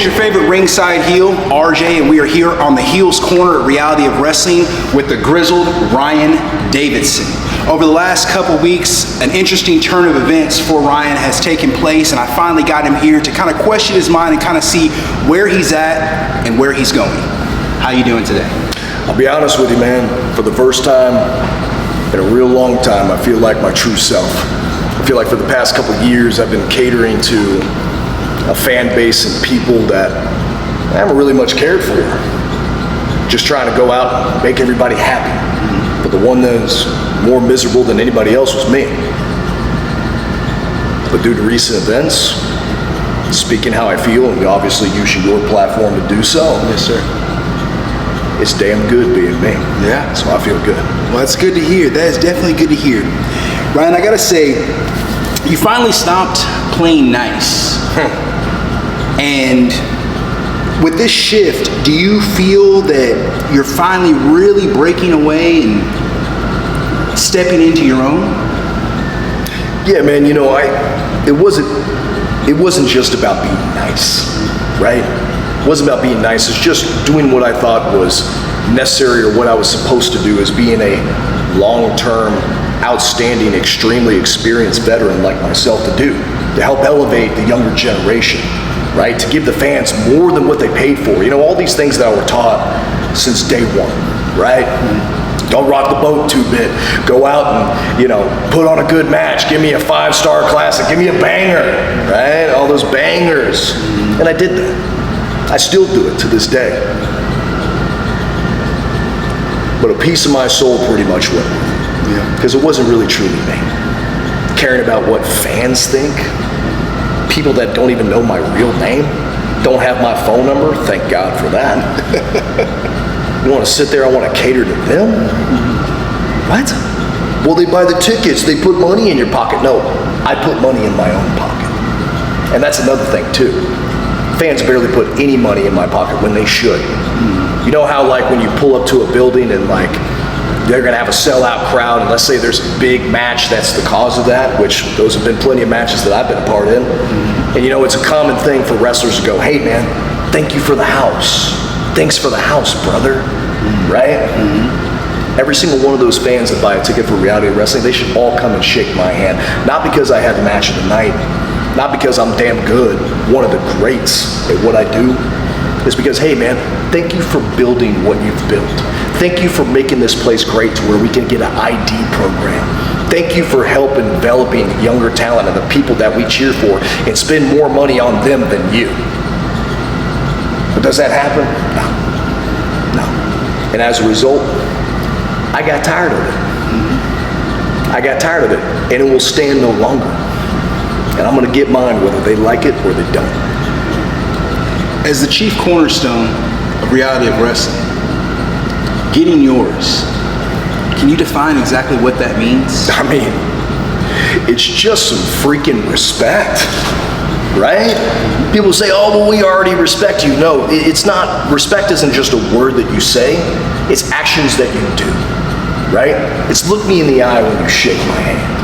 your favorite ringside heel, RJ, and we are here on the Heels Corner at Reality of Wrestling with the Grizzled Ryan Davidson. Over the last couple weeks, an interesting turn of events for Ryan has taken place, and I finally got him here to kind of question his mind and kind of see where he's at and where he's going. How you doing today? I'll be honest with you, man. For the first time in a real long time, I feel like my true self. I feel like for the past couple of years, I've been catering to a fan base and people that I haven't really much cared for. Just trying to go out and make everybody happy. But the one that's more miserable than anybody else was me. But due to recent events, speaking how I feel, and obviously using your platform to do so. Yes, sir. It's damn good being me. Yeah. So I feel good. Well, that's good to hear. That is definitely good to hear. Ryan, I gotta say, you finally stopped playing nice. And with this shift, do you feel that you're finally really breaking away and stepping into your own? Yeah, man, you know, it wasn't just about being nice, right? It wasn't about being nice. It's just doing what I thought was necessary or what I was supposed to do as being a long-term, outstanding, extremely experienced veteran like myself to help elevate the younger generation, right? To give the fans more than what they paid for. You know, all these things that I were taught since day one, right? Don't rock the boat too bit. Go out and, you know, put on a good match. Give me a 5-star classic. Give me a banger, right? All those bangers. And I did that. I still do it to this day. But a piece of my soul pretty much went. Yeah. Because it wasn't really truly me. Caring about what fans think. People that don't even know my real name. Don't have my phone number. Thank God for that. You want to sit there, I want to cater to them? What? Well, they buy the tickets, they put money in your pocket. No, I put money in my own pocket. And that's another thing too. Fans barely put any money in my pocket when they should. You know how like when you pull up to a building and like they're gonna have a sellout crowd, and let's say there's a big match that's the cause of that, which those have been plenty of matches that I've been a part in. And you know, it's a common thing for wrestlers to go, hey man, thank you for the house. Thanks for the house, brother, right? Every single one of those fans that buy a ticket for Reality of Wrestling, they should all come and shake my hand. Not because I had the match of the night, not because I'm damn good, one of the greats at what I do. It's because, hey man, thank you for building what you've built. Thank you for making this place great to where we can get an ID program. Thank you for helping developing younger talent and the people that we cheer for and spend more money on them than you. But does that happen? No. And as a result, I got tired of it. I got tired of it, and it will stand no longer. And I'm gonna get mine whether they like it or they don't. As the chief cornerstone of Reality of Wrestling, getting yours, can you define exactly what that means? I mean, it's just some freaking respect, right? People say, oh, well, we already respect you. No, it's not. Respect isn't just a word that you say. It's actions that you do, right? It's look me in the eye when you shake my hand.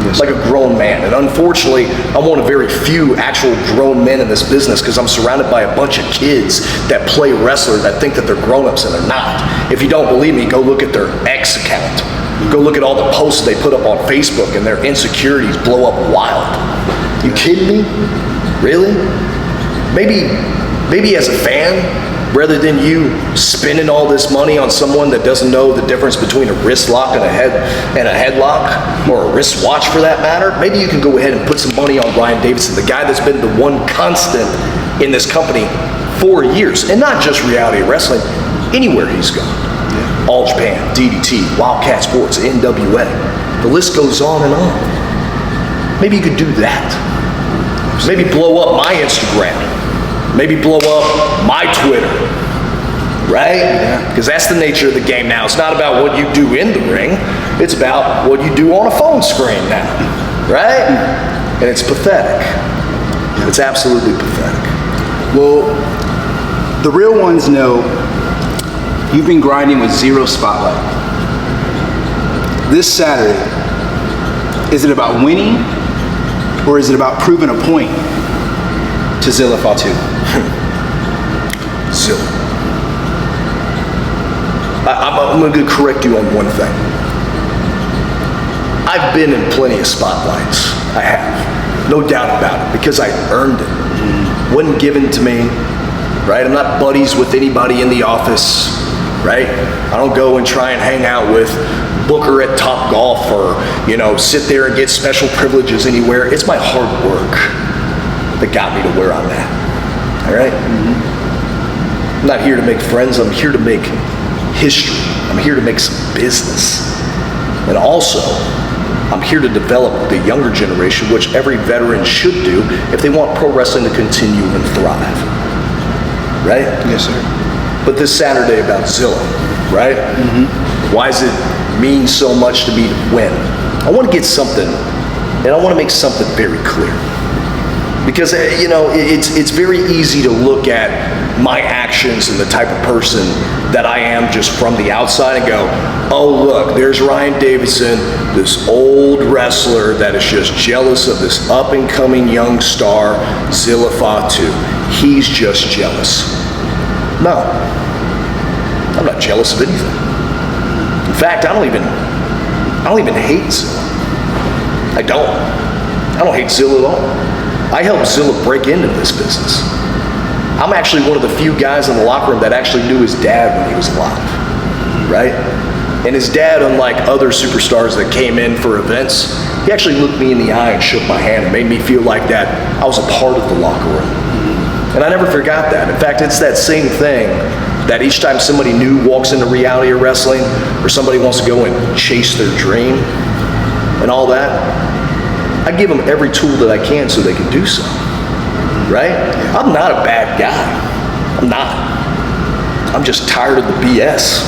Yes. Like a grown man. And unfortunately, I'm one of very few actual grown men in this business because I'm surrounded by a bunch of kids that play wrestler that think that they're grown-ups and they're not. If you don't believe me, go look at their X account. Go look at all the posts they put up on Facebook and their insecurities blow up wild. You kidding me? Really? Maybe as a fan, rather than you spending all this money on someone that doesn't know the difference between a wrist lock and a headlock, or a wristwatch for that matter, maybe you can go ahead and put some money on Ryan Davidson, the guy that's been the one constant in this company for years, and not just Reality of Wrestling, anywhere he's gone. All Japan, DDT, Wildcat Sports, NWA. The list goes on and on. Maybe you could do that. Maybe blow up my Instagram. Maybe blow up my Twitter, right? Because that's the nature of the game now. It's not about what you do in the ring. It's about what you do on a phone screen now, right? And it's pathetic. It's absolutely pathetic. Well, the real ones know you've been grinding with zero spotlight. This Saturday, is it about winning or is it about proving a point to Zilla Fatu? Zilla. I'm going to correct you on one thing. I've been in plenty of spotlights. I have. No doubt about it, because I earned it. Wasn't given to me, right? I'm not buddies with anybody in the office, right? I don't go and try and hang out with Booker at Top Golf or, sit there and get special privileges anywhere. It's my hard work that got me to where I'm at, all right? I'm not here to make friends. I'm here to make history. I'm here to make some business. And also, I'm here to develop the younger generation, which every veteran should do if they want pro wrestling to continue and thrive. Right? Yes, sir. But this Saturday about Zilla, right? Why does it mean so much to me to win? I want to get something, and I want to make something very clear. Because, it's very easy to look at my actions and the type of person that I am just from the outside and go, oh, look, there's Ryan Davidson, this old wrestler that is just jealous of this up-and-coming young star, Zilla Fatu. He's just jealous. No, I'm not jealous of anything. In fact, I don't even hate Zilla. I don't hate Zilla at all. I helped Zilla break into this business. I'm actually one of the few guys in the locker room that actually knew his dad when he was alive, right? And his dad, unlike other superstars that came in for events, he actually looked me in the eye and shook my hand and made me feel like that I was a part of the locker room. And I never forgot that. In fact, it's that same thing that each time somebody new walks into reality of wrestling or somebody wants to go and chase their dream and all that, I give them every tool that I can so they can do so. Right? I'm not a bad guy. I'm not. I'm just tired of the BS.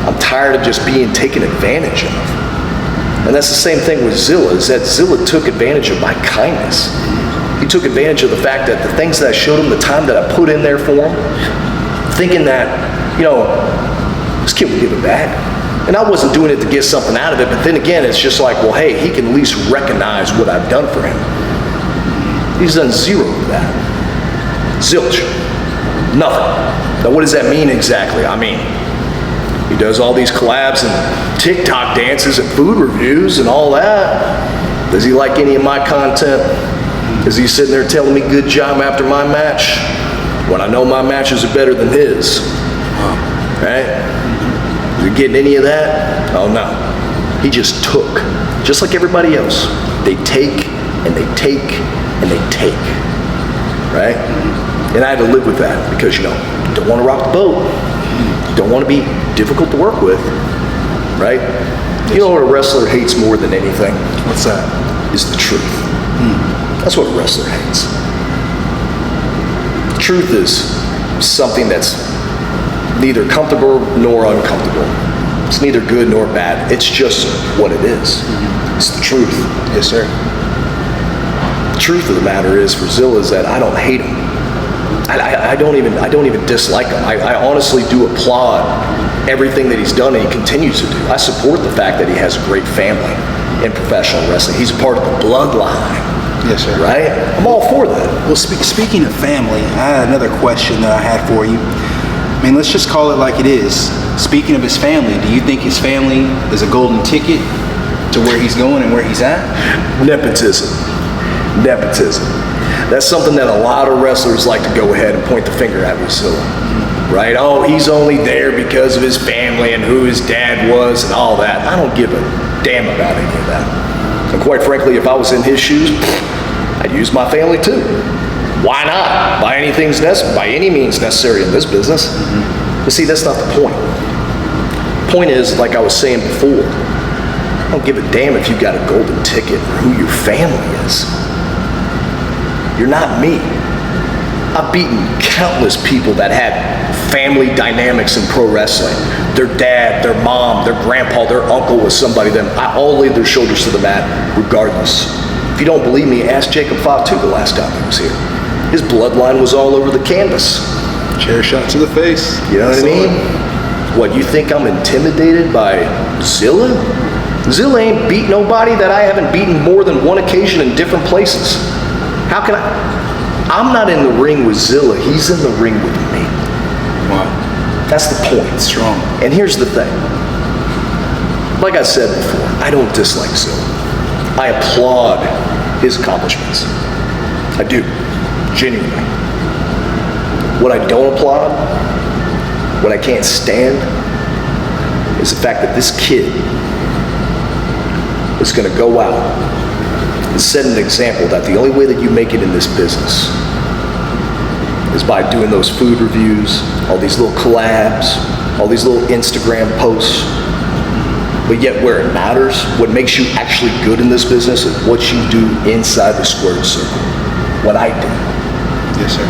I'm tired of just being taken advantage of. And that's the same thing with Zilla, is that Zilla took advantage of my kindness. He took advantage of the fact that the things that I showed him, the time that I put in there for him, thinking that, this kid would give it back. And I wasn't doing it to get something out of it, but then again, it's just like, well, hey, he can at least recognize what I've done for him. He's done zero of that. Zilch. Nothing. Now, what does that mean exactly? I mean, he does all these collabs and TikTok dances and food reviews and all that. Does he like any of my content? Is he sitting there telling me good job after my match when I know my matches are better than his? Right? Is he getting any of that? Oh no. He just took. Just like everybody else. They take and they take and they take. Right? And I had to live with that because, you don't want to rock the boat. Don't want to be difficult to work with. Right? You know what a wrestler hates more than anything? What's that? Is the truth. That's what a wrestler hates. Truth is something that's neither comfortable nor uncomfortable. It's neither good nor bad. It's just what it is. It's the truth. Yes, sir. The truth of the matter is for Zilla is that I don't hate him. I don't even dislike him. I honestly do applaud everything that he's done and he continues to do. I support the fact that he has a great family in professional wrestling. He's a part of the bloodline. Yes, sir. Right? I'm all for that. Well, speaking of family, I had another question that I had for you. I mean, let's just call it like it is. Speaking of his family, do you think his family is a golden ticket to where he's going and where he's at? Nepotism. That's something that a lot of wrestlers like to go ahead and point the finger at with Zilla. Right? Oh, he's only there because of his family and who his dad was and all that. I don't give a damn about any of that. And quite frankly, if I was in his shoes, I'd use my family too. Why not? By any means necessary in this business. But see, that's not the point. Point is, like I was saying before, I don't give a damn if you got a golden ticket or who your family is. You're not me. I've beaten countless people that had family dynamics in pro wrestling. Their dad, their mom, their grandpa, their uncle was somebody that I all laid their shoulders to the mat regardless. If you don't believe me, ask Jacob Fatu the last time he was here. His bloodline was all over the canvas. Chair shot to the face. You know what I mean? What, you think I'm intimidated by Zilla? Zilla ain't beat nobody that I haven't beaten more than one occasion in different places. How can I'm not in the ring with Zilla, he's in the ring with me. That's the point. Strong. And here's the thing. Like I said before, I don't dislike Zilla. I applaud his accomplishments. I do, genuinely. What I don't applaud, what I can't stand, is the fact that this kid is going to go out and set an example that the only way that you make it in this business is by doing those food reviews, all these little collabs, all these little Instagram posts. But yet where it matters, what makes you actually good in this business is what you do inside the squared circle. What I do. Yes, sir.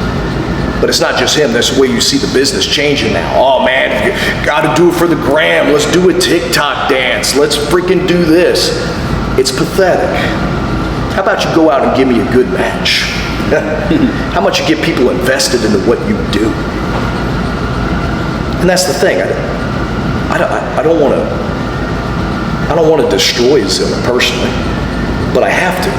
But it's not just him, that's the way you see the business changing now. Oh man, you gotta do it for the gram, let's do a TikTok dance, let's freaking do this. It's pathetic. How about you go out and give me a good match? How much you get people invested into what you do? And that's the thing, I don't want to destroy Zilla personally, but I have to.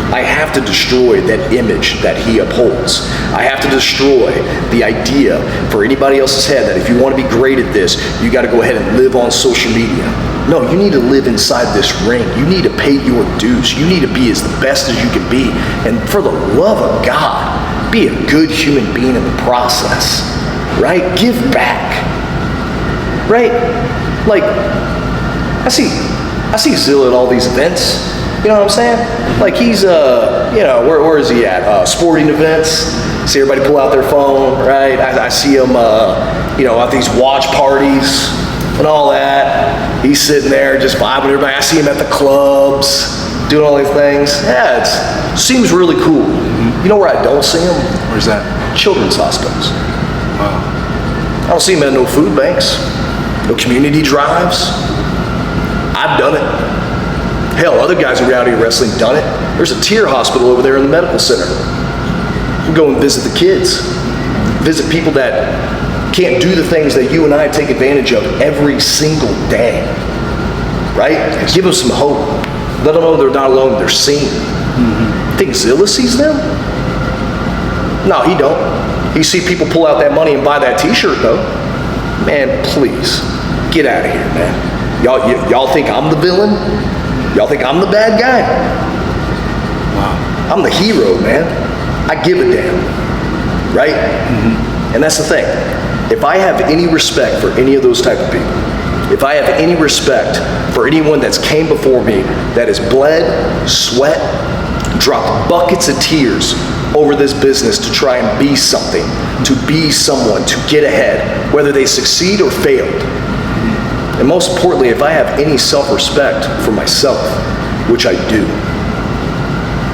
I have to destroy that image that he upholds. I have to destroy the idea for anybody else's head that if you want to be great at this, you got to go ahead and live on social media. No, you need to live inside this ring. You need to pay your dues. You need to be as the best as you can be. And for the love of God, be a good human being in the process, right? Give back, right? Like, I see Zilla at all these events. You know what I'm saying? Like he's, where is he at? Sporting events. See everybody pull out their phone, right? I see him, at these watch parties and all that. He's sitting there just vibing with everybody. I see him at the clubs, doing all these things. Yeah, it seems really cool. You know where I don't see him? Where's that? Children's hospitals. Wow. I don't see him at no food banks, no community drives. I've done it. Hell, other guys in reality wrestling done it. There's a tier hospital over there in the medical center. You go and visit the kids. Visit people that can't do the things that you and I take advantage of every single day. Right? Give them some hope. Let them know they're not alone, they're seen. Think Zilla sees them? No, he don't. He see people pull out that money and buy that t-shirt though. Man, please, get out of here, man. Y'all think I'm the villain? Y'all think I'm the bad guy? Wow. I'm the hero, man. I give a damn, right? And that's the thing. If I have any respect for any of those type of people, if I have any respect for anyone that's came before me that has bled, sweat, dropped buckets of tears over this business to try and be something, to be someone, to get ahead, whether they succeed or failed. And most importantly, if I have any self-respect for myself, which I do,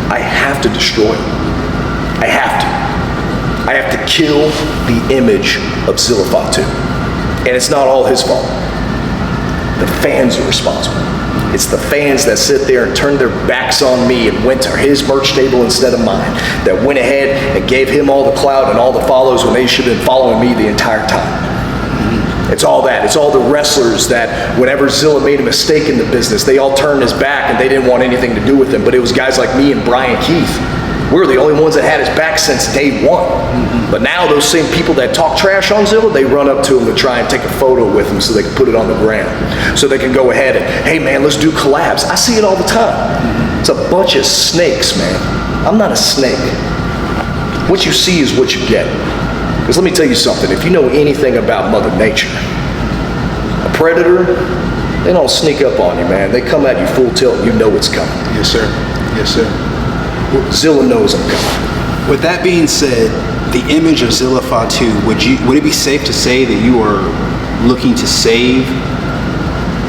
I have to destroy it. I have to. I have to kill the image of Zilla Fatu. And it's not all his fault. The fans are responsible. It's the fans that sit there and turned their backs on me and went to his merch table instead of mine, that went ahead and gave him all the clout and all the follows when they should have been following me the entire time. It's all that. It's all the wrestlers that whenever Zilla made a mistake in the business, they all turned his back and they didn't want anything to do with him. But it was guys like me and Brian Keith. We were the only ones that had his back since day one. But now those same people that talk trash on Zilla, they run up to him to try and take a photo with him so they can put it on the gram. So they can go ahead and, hey man, let's do collabs. I see it all the time. It's a bunch of snakes, man. I'm not a snake. What you see is what you get. Because let me tell you something, if you know anything about Mother Nature, a predator, they don't sneak up on you, man. They come at you full tilt and you know it's coming. Yes, sir. Yes, sir. Zilla knows I'm coming. With that being said, the image of Zilla Fatu, would it be safe to say that you are looking to save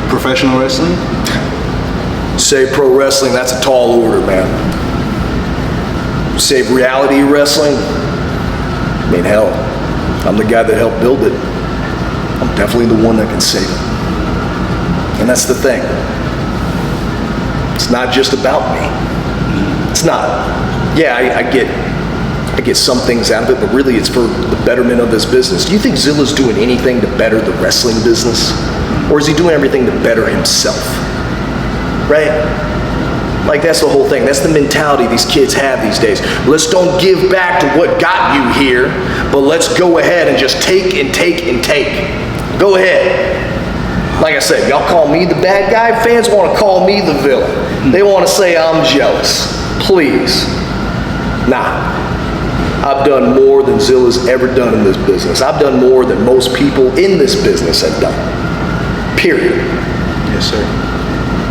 professional wrestling? Save pro wrestling, that's a tall order, man. Save reality wrestling? I mean, hell, I'm the guy that helped build it. I'm definitely the one that can save it. And that's the thing. It's not just about me. It's not. Yeah, I get some things out of it, but really it's for the betterment of this business. Do you think Zilla's doing anything to better the wrestling business? Or is he doing everything to better himself? Right? Like, that's the whole thing. That's the mentality these kids have these days. Let's don't give back to what got you here, but let's go ahead and just take and take and take. Go ahead. Like I said, y'all call me the bad guy. Fans want to call me the villain. They want to say I'm jealous. Please. Nah. I've done more than Zilla's ever done in this business. I've done more than most people in this business have done. Period. Yes, sir.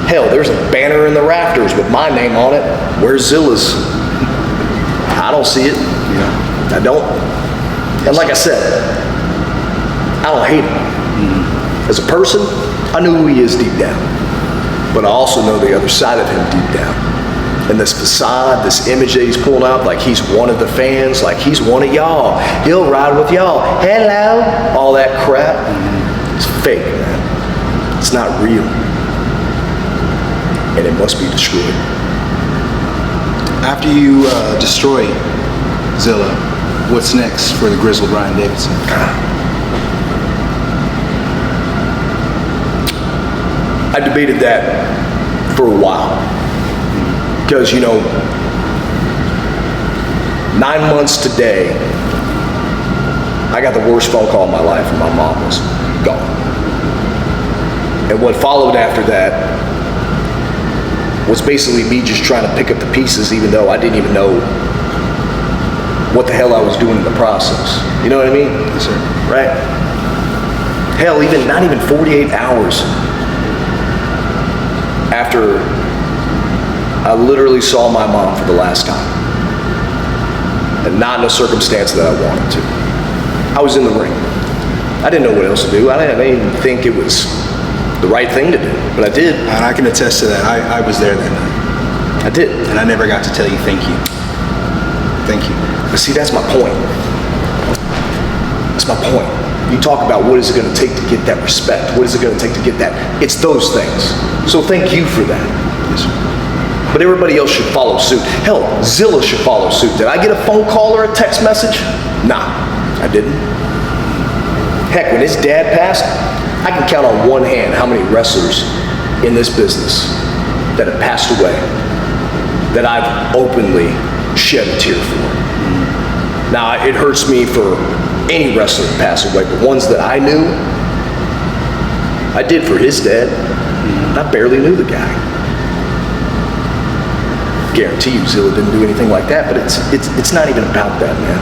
Hell, there's a banner in the rafters with my name on it. Where's Zilla's? I don't see it. Yeah. I don't. And like I said, I don't hate him. As a person, I know who he is deep down. But I also know the other side of him deep down. And this facade, this image that he's pulling up, like he's one of the fans, like he's one of y'all. He'll ride with y'all. Hello. All that crap. It's fake, man. It's not real. And it must be destroyed. After you destroy Zilla, what's next for the Grizzled Ryan Davidson? I debated that for a while. Because, 9 months today, I got the worst phone call of my life, and my mom was gone. And what followed after that was basically me just trying to pick up the pieces, even though I didn't even know what the hell I was doing in the process. You know what I mean? Yes, sir. Right? Hell, not even 48 hours after I literally saw my mom for the last time. And not in a circumstance that I wanted to. I was in the ring. I didn't know what else to do. I didn't even think it was the right thing to do, but I did. And I can attest to that. I was there that night. I did. And I never got to tell you thank you. Thank you. But see, that's my point. That's my point. You talk about what is it going to take to get that respect? What is it going to take to get that? It's those things. So thank you for that. Yes, sir. But everybody else should follow suit. Hell, Zilla should follow suit. Did I get a phone call or a text message? Nah, I didn't. Heck, when his dad passed, I can count on one hand how many wrestlers in this business that have passed away that I've openly shed a tear for. Now, it hurts me for any wrestler to pass away, but ones that I knew, I did for his dad. I barely knew the guy. Guarantee you Zilla didn't do anything like that, but it's not even about that, man.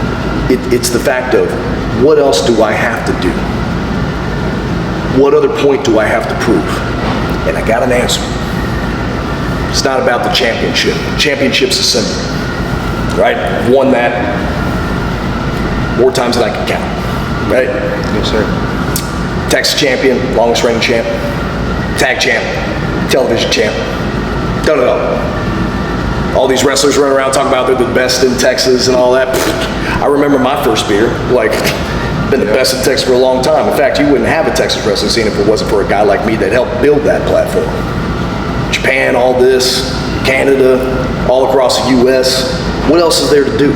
It's the fact of, what else do I have to do? What other point do I have to prove? And I got an answer. It's not about the championship. Championship's a symbol, right? I've won that more times than I can count, right? Yes, sir. Texas champion, longest reigning champ, tag champ, television champ, done it all. All these wrestlers run around talking about they're the best in Texas and all that. I remember my first beer, been the best in Texas for a long time. In fact, you wouldn't have a Texas wrestling scene if it wasn't for a guy like me that helped build that platform. Japan, all this, Canada, all across the US. What else is there to do?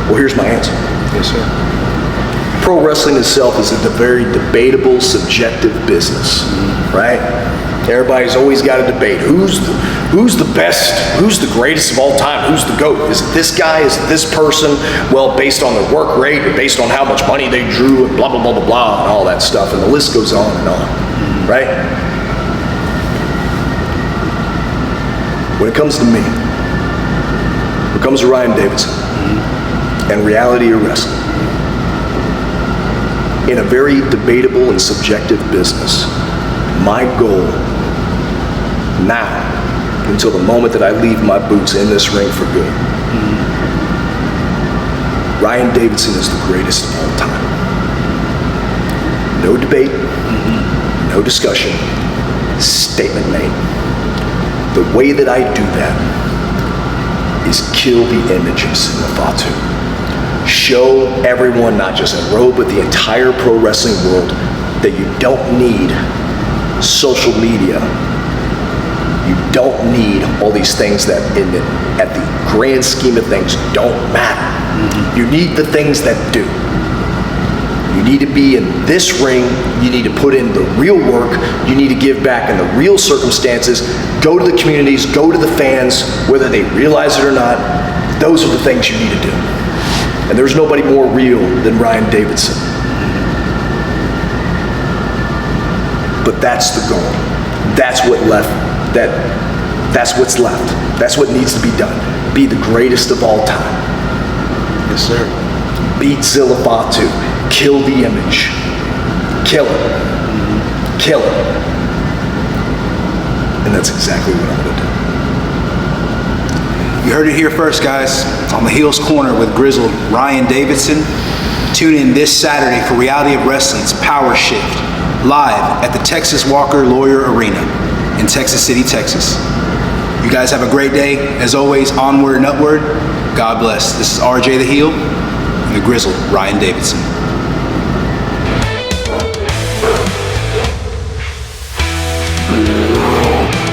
Well, here's my answer. Yes, sir. Pro wrestling itself is a very debatable, subjective business, right? Everybody's always got a debate. Who's the best? Who's the greatest of all time? Who's the GOAT? Is it this guy? Is it this person? Well, based on their work rate or based on how much money they drew and blah, blah, blah, blah, blah, and all that stuff. And the list goes on and on, right? When it comes to me, when it comes to Ryan Davidson and reality of wrestling, in a very debatable and subjective business, my goal now, until the moment that I leave my boots in this ring for good, Ryan Davidson is the greatest of all time. No debate, no discussion, statement made. The way that I do that is kill the image of Zilla Fatu. Show everyone, not just in Road, but the entire pro wrestling world, that you don't need social media. You don't need all these things that at the grand scheme of things don't matter. You need the things that do. You You need to be in this ring. You need to put in the real work. You need to give back in the real circumstances. Go to the communities, go to the fans, whether they realize it or not. Those are the things you need to do. And there's nobody more real than Ryan Davidson. But that's the goal. That's what left. That's what's left. That's what needs to be done. Be the greatest of all time. Yes, sir. Beat Zilla Fatu. Kill the image. Kill it. Kill it. And that's exactly what I'm going to do. You heard it here first, guys. On the Heels Corner with Grizzled, Ryan Davidson. Tune in this Saturday for Reality of Wrestling's Power Shift, live at the Texas Walker Lawyer Arena in Texas City, Texas. You guys have a great day. As always, onward and upward. God bless. This is RJ the Heel and the Grizzled, Ryan Davidson.